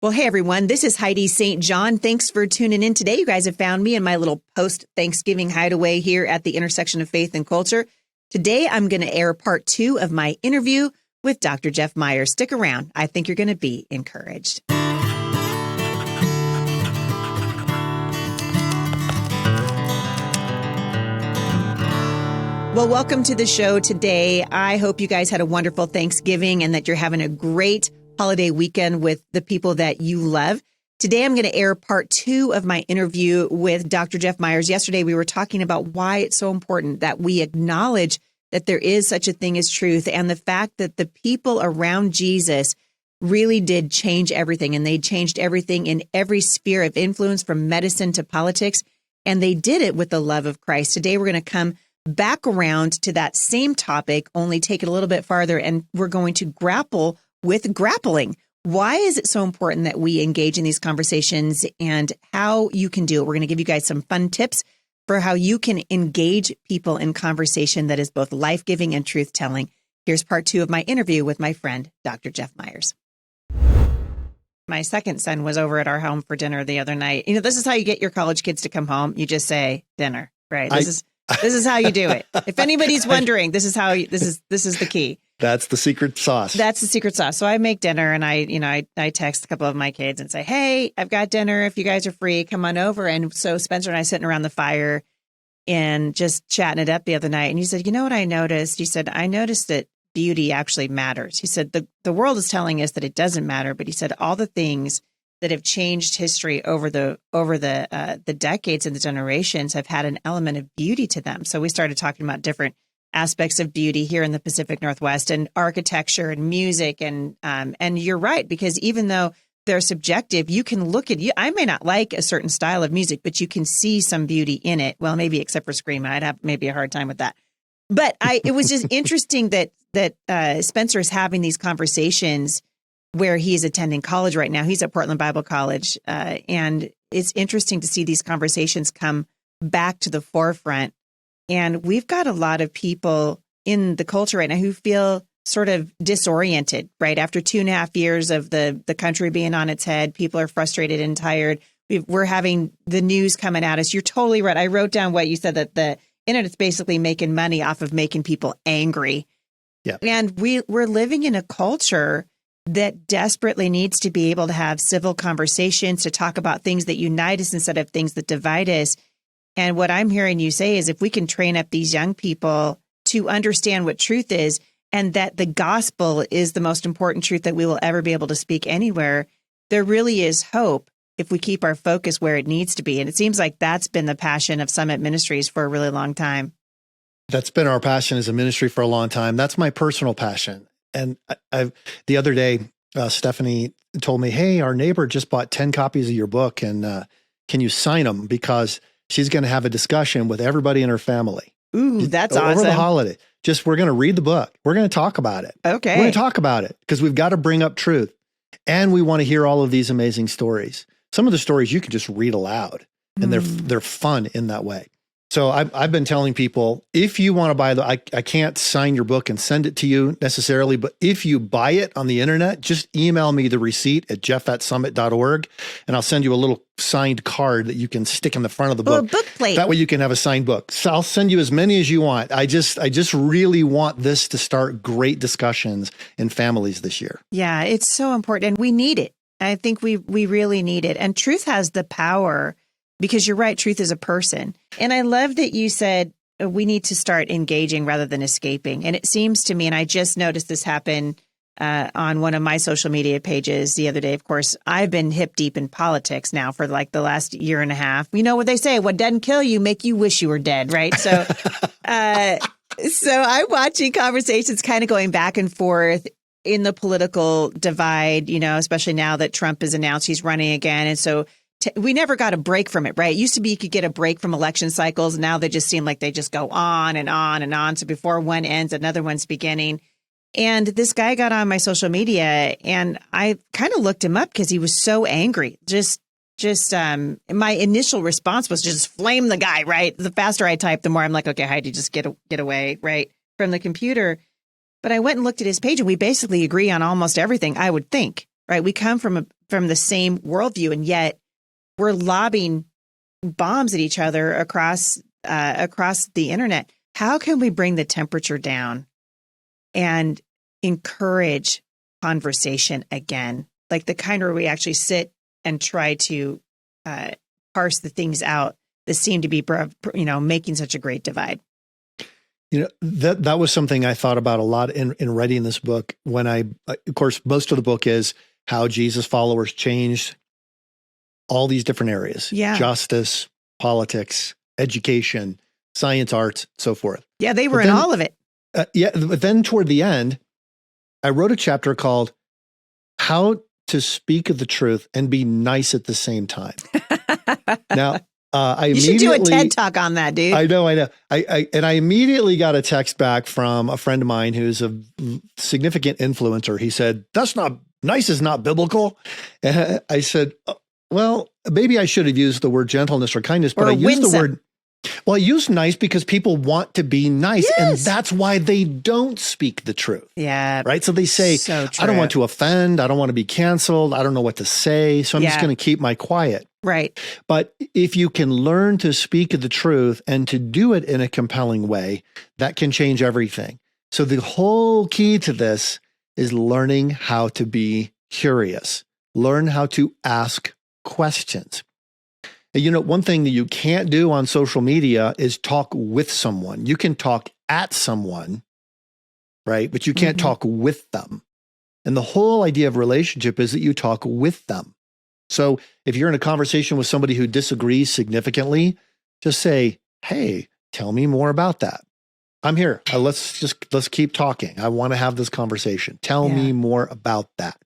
Well, hey, everyone, this is Heidi St. John. Thanks for tuning in today. You guys have found me in my little post-Thanksgiving hideaway here at the intersection of faith and culture. Today, I'm going to air part 2 of my interview with Dr. Jeff Myers. Stick around. I think you're going to be encouraged. Well, welcome to the show today. I hope you guys had a wonderful Thanksgiving and that you're having a great holiday weekend with the people that you love. Today, I'm going to air part 2 of my interview with Dr. Jeff Myers. Yesterday, we were talking about why it's so important that we acknowledge that there is such a thing as truth, and the fact that the people around Jesus really did change everything, and they changed everything in every sphere of influence, from medicine to politics, and they did it with the love of Christ. Today, we're going to come back around to that same topic, only take it a little bit farther, and we're going to grapple with grappling. Why is it so important that we engage in these conversations and how you can do it? We're going to give you guys some fun tips for how you can engage people in conversation that is both life-giving and truth-telling. Here's part 2 of my interview with my friend, Dr. Jeff Myers. My second son was over at our home for dinner the other night. You know, this is how you get your college kids to come home. You just say dinner, right? This is how you do it. If anybody's wondering, this is the key. That's the secret sauce. That's the secret sauce. So I make dinner and I text a couple of my kids and say, hey, I've got dinner. If you guys are free, come on over. And so Spencer and I sitting around the fire and just chatting it up the other night. And he said, you know what I noticed? He said, I noticed that beauty actually matters. He said, the world is telling us that it doesn't matter. But he said, all the things that have changed history over the decades and the generations have had an element of beauty to them. So we started talking about different aspects of beauty here in the Pacific Northwest, and architecture and music. And you're right, because even though they're subjective, you can look at I may not like a certain style of music, but you can see some beauty in it. Well, maybe except for Scream. I'd have maybe a hard time with that. But it was just interesting that Spencer is having these conversations where he's attending college right now. He's at Portland Bible College. And it's interesting to see these conversations come back to the forefront. And we've got a lot of people in the culture right now who feel sort of disoriented, right? After 2.5 years of the country being on its head, people are frustrated and tired. We're having the news coming at us. You're totally right. I wrote down what you said, that the internet's basically making money off of making people angry. Yeah. And we're living in a culture that desperately needs to be able to have civil conversations, to talk about things that unite us instead of things that divide us. And what I'm hearing you say is, if we can train up these young people to understand what truth is, and that the gospel is the most important truth that we will ever be able to speak anywhere, there really is hope if we keep our focus where it needs to be. And it seems like that's been the passion of Summit Ministries for a really long time. That's been our passion as a ministry for a long time. That's my personal passion. And the other day, Stephanie told me, hey, our neighbor just bought 10 copies of your book, and can you sign them? Because she's going to have a discussion with everybody in her family. Ooh, that's awesome. Over the holiday. We're going to read the book. We're going to talk about it. Okay. We're going to talk about it because we've got to bring up truth. And we want to hear all of these amazing stories. Some of the stories you can just read aloud, and they're fun in that way. So I've been telling people, if you want to buy I can't sign your book and send it to you necessarily, but if you buy it on the internet, just email me the receipt at jeff@summit.org, and I'll send you a little signed card that you can stick in the front of the book. A book plate. That way you can have a signed book. So I'll send you as many as you want. I just really want this to start great discussions in families this year. Yeah, it's so important, and we need it. I think we really need it. And truth has the power. Because you're right, truth is a person. And I love that you said we need to start engaging rather than escaping. And it seems to me, and I just noticed this happen on one of my social media pages the other day. Of course, I've been hip deep in politics now for like the last year and a half. You know what they say, what doesn't kill you make you wish you were dead, right? So, so I'm watching conversations kind of going back and forth in the political divide, you know, especially now that Trump has announced he's running again. And so we never got a break from it, right? It used to be you could get a break from election cycles. Now they just seem like they just go on and on and on. So before one ends, another one's beginning. And this guy got on my social media, and I kind of looked him up because he was so angry. My initial response was just flame the guy, right? The faster I type, the more I'm like, okay, Heidi, just get away, right, from the computer. But I went and looked at his page, and we basically agree on almost everything, I would think. right? We come from the same worldview, and yet we're lobbing bombs at each other across the internet. How can we bring the temperature down and encourage conversation again, like the kind where we actually sit and try to parse the things out that seem to be, making such a great divide? That was something I thought about a lot in writing this book. When of course, most of the book is how Jesus followers changed all these different areas: justice, politics, education, science, arts, so forth. Yeah, they were in all of it. But then toward the end, I wrote a chapter called "How to Speak the Truth and Be Nice at the Same Time." Now, you should do a TED Talk on that, dude. I know. I immediately got a text back from a friend of mine who's a significant influencer. He said, nice is not biblical. And I said, well, maybe I should have used the word gentleness or kindness, but I used the word. Well, I use nice because people want to be nice. Yes. And that's why they don't speak the truth. Yeah. Right. So they say, I don't want to offend. I don't want to be canceled. I don't know what to say. So I'm just going to keep my quiet. Right. But if you can learn to speak the truth and to do it in a compelling way, that can change everything. So the whole key to this is learning how to be curious, learn how to ask questions. One thing that you can't do on social media is talk with someone. You can talk at someone, right? But you can't talk with them. And the whole idea of relationship is that you talk with them. So if you're in a conversation with somebody who disagrees significantly, just say, hey, tell me more about that. I'm here. Let's keep talking. I want to have this conversation. Tell me more about that.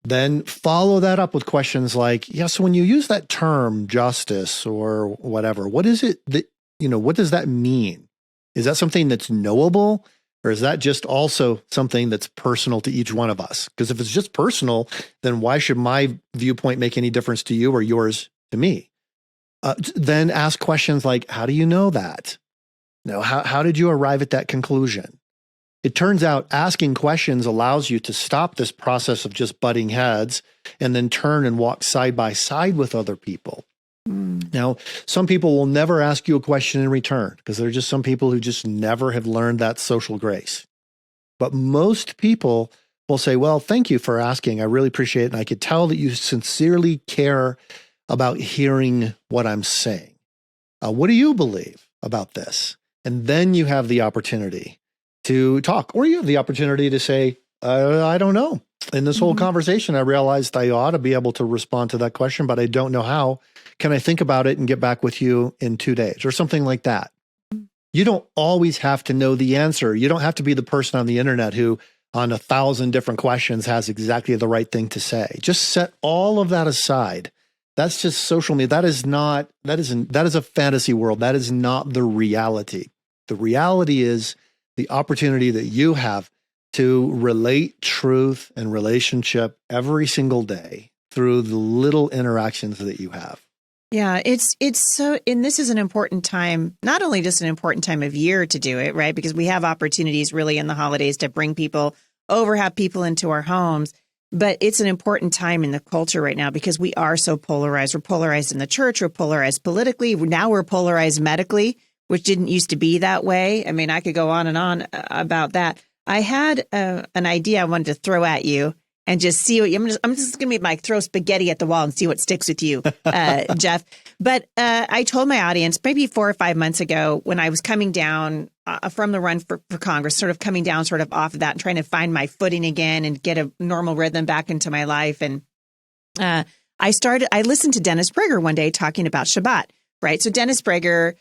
Then follow that up with questions like, so when you use that term justice or whatever, what is it that, what does that mean? Is that something that's knowable? Or is that just also something that's personal to each one of us? Because if it's just personal, then why should my viewpoint make any difference to you or yours to me? Then ask questions like, how do you know that? How did you arrive at that conclusion? It turns out asking questions allows you to stop this process of just butting heads and then turn and walk side by side with other people. Now, some people will never ask you a question in return because there are just some people who just never have learned that social grace. But most people will say, well, thank you for asking. I really appreciate it. And I could tell that you sincerely care about hearing what I'm saying. What do you believe about this? And then you have the opportunity to talk, or you have the opportunity to say, I don't know. In this whole conversation, I realized I ought to be able to respond to that question, but I don't know how. Can I think about it and get back with you in 2 days or something like that? You don't always have to know the answer. You don't have to be the person on the internet who on 1,000 different questions has exactly the right thing to say. Just set all of that aside. That's just social media. That is a fantasy world. That is not the reality. The reality is the opportunity that you have to relate truth and relationship every single day through the little interactions that you have. Yeah, it's so, and this is an important time, not only just an important time of year to do it, right? Because we have opportunities really in the holidays to bring people over, have people into our homes, but it's an important time in the culture right now because we are so polarized. We're polarized in the church, we're polarized politically, now we're polarized medically, which didn't used to be that way. I mean, I could go on and on about that. I had an idea I wanted to throw at you and just see what I'm just going to be like throw spaghetti at the wall and see what sticks with you, Jeff. But I told my audience maybe 4 or 5 months ago when I was coming down from the run for Congress, sort of coming down sort of off of that and trying to find my footing again and get a normal rhythm back into my life. And I listened to Dennis Prager one day talking about Shabbat, right? So Dennis Prager,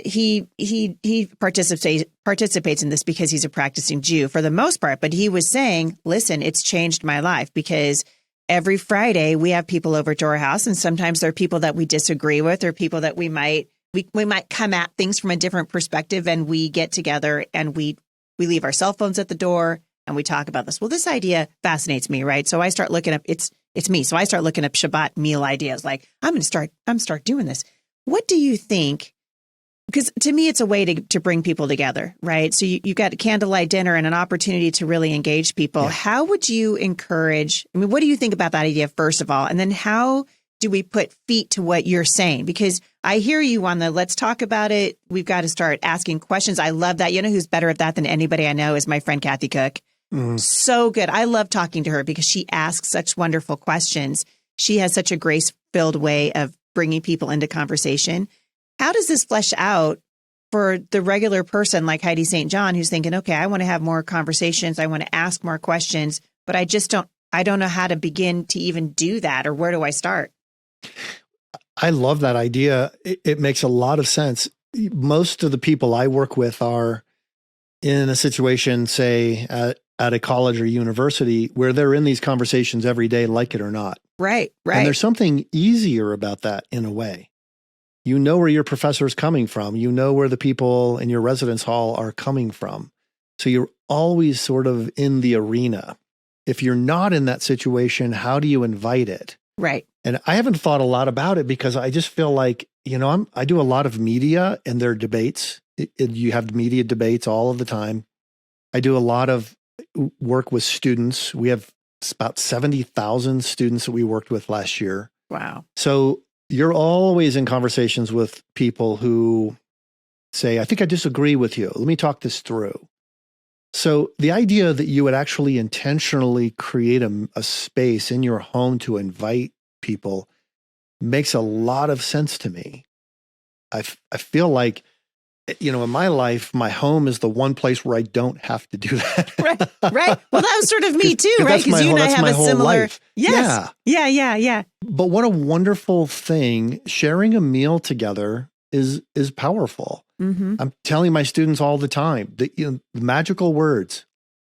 he participates in this because he's a practicing Jew for the most part. But he was saying, listen, it's changed my life because every Friday we have people over to our house. And sometimes there are people that we disagree with or people that we might come at things from a different perspective. And we get together and we leave our cell phones at the door and we talk about this. Well, this idea fascinates me, right? So I start looking up, it's me. So I start looking up Shabbat meal ideas. Like I'm going to start doing this. What do you think because to me, it's a way to bring people together, right? So you've got a candlelight dinner and an opportunity to really engage people. Yeah. How would you encourage? I mean, what do you think about that idea, first of all? And then how do we put feet to what you're saying? Because I hear you on the let's talk about it. We've got to start asking questions. I love that. You know who's better at that than anybody I know is my friend Kathy Cook. So good. I love talking to her because she asks such wonderful questions. She has such a grace-filled way of bringing people into conversation. How does this flesh out for the regular person like Heidi St. John who's thinking, okay, I want to have more conversations. I want to ask more questions, but I don't know how to begin to even do that, or where do I start? I love that idea. It makes a lot of sense. Most of the people I work with are in a situation, say, at a college or university where they're in these conversations every day, like it or not. Right. And there's something easier about that in a way. You know where your professor is coming from. You know where the people in your residence hall are coming from. So you're always sort of in the arena. If you're not in that situation, how do you invite it? Right. And I haven't thought a lot about it because I just feel like, I do a lot of media and their debates. You have media debates all of the time. I do a lot of work with students. We have about 70,000 students that we worked with last year. Wow. So you're always in conversations with people who say, I think I disagree with you. Let me talk this through. So the idea that you would actually intentionally create a space in your home to invite people makes a lot of sense to me. I feel like, in my life, my home is the one place where I don't have to do that. Right. Well, that was sort of me too, right? Because you and I have a similar life. Yes. Yeah. But what a wonderful thing. Sharing a meal together is powerful. Mm-hmm. I'm telling my students all the time that the magical words,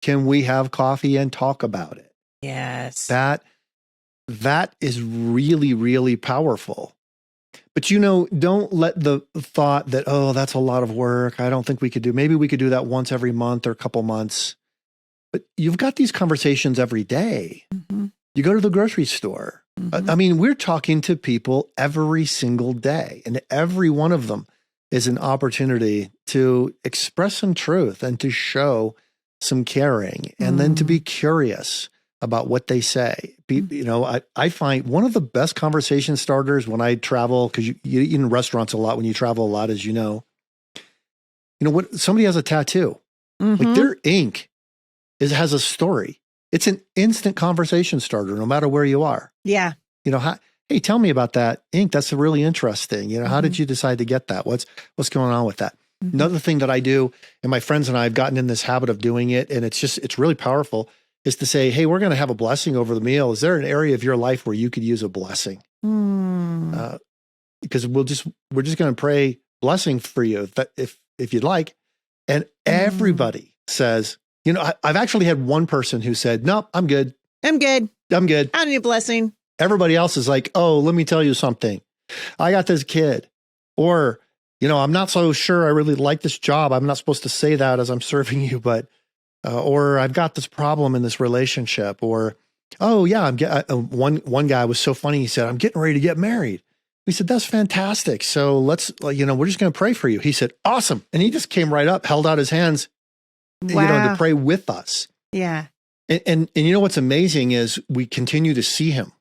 can we have coffee and talk about it? Yes. That is really, really powerful. But, don't let the thought that, oh, that's a lot of work. I don't think we could do, maybe we could do that once every month or a couple months. But you've got these conversations every day. Mm-hmm. You go to the grocery store. Mm-hmm. I mean, we're talking to people every single day, and every one of them is an opportunity to express some truth and to show some caring, and then to be curious about what they say. I find one of the best conversation starters when I travel, because you eat in restaurants a lot when you travel a lot, as you know, what somebody has a tattoo, like their ink has a story. It's an instant conversation starter, no matter where you are. Yeah. Hey, tell me about that ink. That's really interesting. How did you decide to get that? What's going on with that? Mm-hmm. Another thing that I do, and my friends and I have gotten in this habit of doing it, and it's really powerful, is to say, hey, we're going to have a blessing over the meal. Is there an area of your life where you could use a blessing? Because we're just going to pray blessing for you if you'd like. And everybody says, I've actually had one person who said, nope, I'm good. I'm good. I don't need a blessing. Everybody else is like, oh, let me tell you something. I got this kid. Or, I'm not so sure I really like this job. I'm not supposed to say that as I'm serving you, but or I've got this problem in this relationship, or, oh yeah, one guy was so funny. He said, I'm getting ready to get married. We said, that's fantastic. So let's, we're just going to pray for you. He said, awesome. And he just came right up, held out his hands, to pray with us. Yeah. And what's amazing is we continue to see him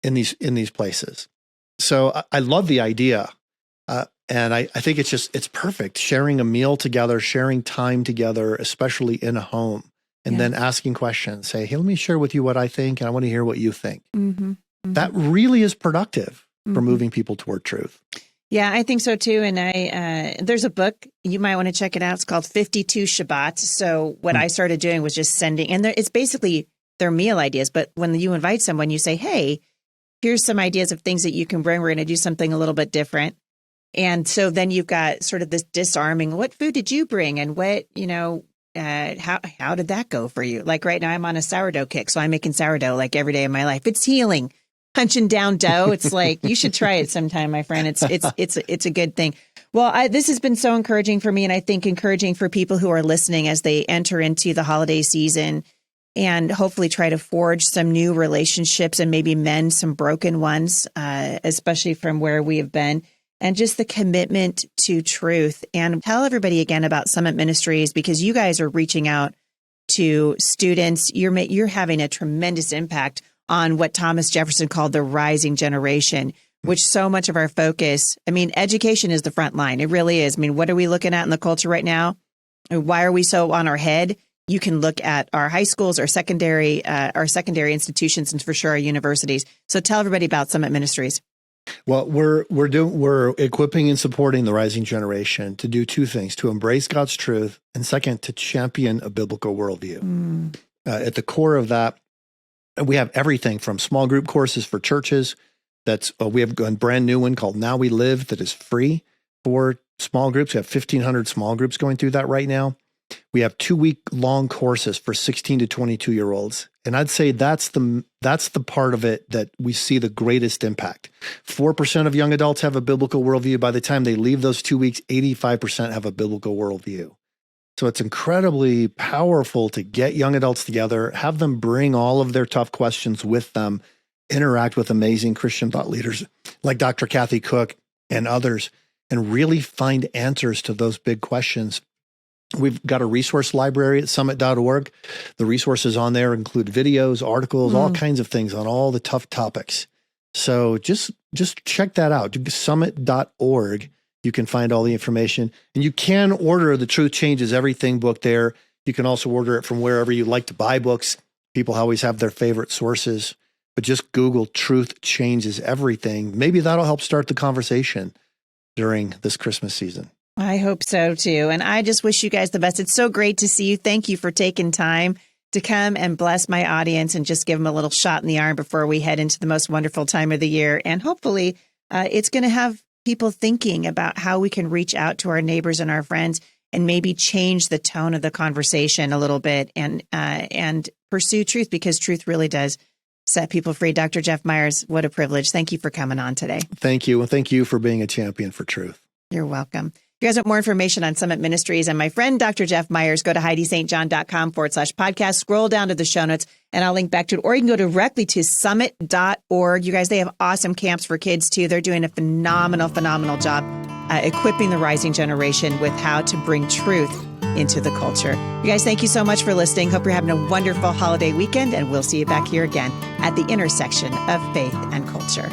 in these places. So I love the idea. And I think it's perfect. Sharing a meal together, sharing time together, especially in a home, and then asking questions. Say, hey, let me share with you what I think, and I want to hear what you think. Mm-hmm. Mm-hmm. That really is productive for moving people toward truth. Yeah, I think so too. And there's a book, you might want to check it out. It's called 52 Shabbats. So what I started doing was just sending, and it's basically their meal ideas. But when you invite someone, you say, hey, here's some ideas of things that you can bring. We're going to do something a little bit different. And so then you've got sort of this disarming, what food did you bring? And what, how did that go for you? Like right now I'm on a sourdough kick. So I'm making sourdough like every day of my life. It's healing. Punching down dough. It's like, you should try it sometime, my friend. It's a good thing. Well, this has been so encouraging for me. And I think encouraging for people who are listening as they enter into the holiday season and hopefully try to forge some new relationships and maybe mend some broken ones, especially from where we have been. and just the commitment to truth. And tell everybody again about Summit Ministries, because you guys are reaching out to students. You're having a tremendous impact on what Thomas Jefferson called the rising generation, which so much of our focus, I mean, education is the front line. It really is. I mean, what are we looking at in the culture right now? Why are we so on our head? You can look at our high schools, our secondary institutions, and for sure our universities. So tell everybody about Summit Ministries. Well, we're equipping and supporting the rising generation to do two things: to embrace God's truth, and second, to champion a biblical worldview. At the core of that, we have everything from small group courses for churches. We have a brand new one called Now We Live that is free for small groups. We have 1,500 small groups going through that right now. We have 2-week-long courses for 16 to 22-year-olds. And I'd say that's the part of it that we see the greatest impact. 4% of young adults have a biblical worldview. By the time they leave those 2 weeks, 85% have a biblical worldview. So it's incredibly powerful to get young adults together, have them bring all of their tough questions with them, interact with amazing Christian thought leaders like Dr. Kathy Cook and others, and really find answers to those big questions. We've got a resource library at summit.org. The resources on there include videos, articles, all kinds of things on all the tough topics. So just check that out. Summit.org. You can find all the information, and you can order the Truth Changes Everything book there. You can also order it from wherever you like to buy books. People always have their favorite sources, but just Google Truth Changes Everything. Maybe that'll help start the conversation during this Christmas season. I hope so too. And I just wish you guys the best. It's so great to see you. Thank you for taking time to come and bless my audience and just give them a little shot in the arm before we head into the most wonderful time of the year. And hopefully it's going to have people thinking about how we can reach out to our neighbors and our friends and maybe change the tone of the conversation a little bit and pursue truth, because truth really does set people free. Dr. Jeff Myers, what a privilege. Thank you for coming on today. Thank you. And thank you for being a champion for truth. You're welcome. If you guys want more information on Summit Ministries and my friend, Dr. Jeff Myers, go to HeidiSt.John.com/podcast, scroll down to the show notes, and I'll link back to it. Or you can go directly to summit.org. You guys, they have awesome camps for kids too. They're doing a phenomenal job equipping the rising generation with how to bring truth into the culture. You guys, thank you so much for listening. Hope you're having a wonderful holiday weekend, and we'll see you back here again at the intersection of faith and culture.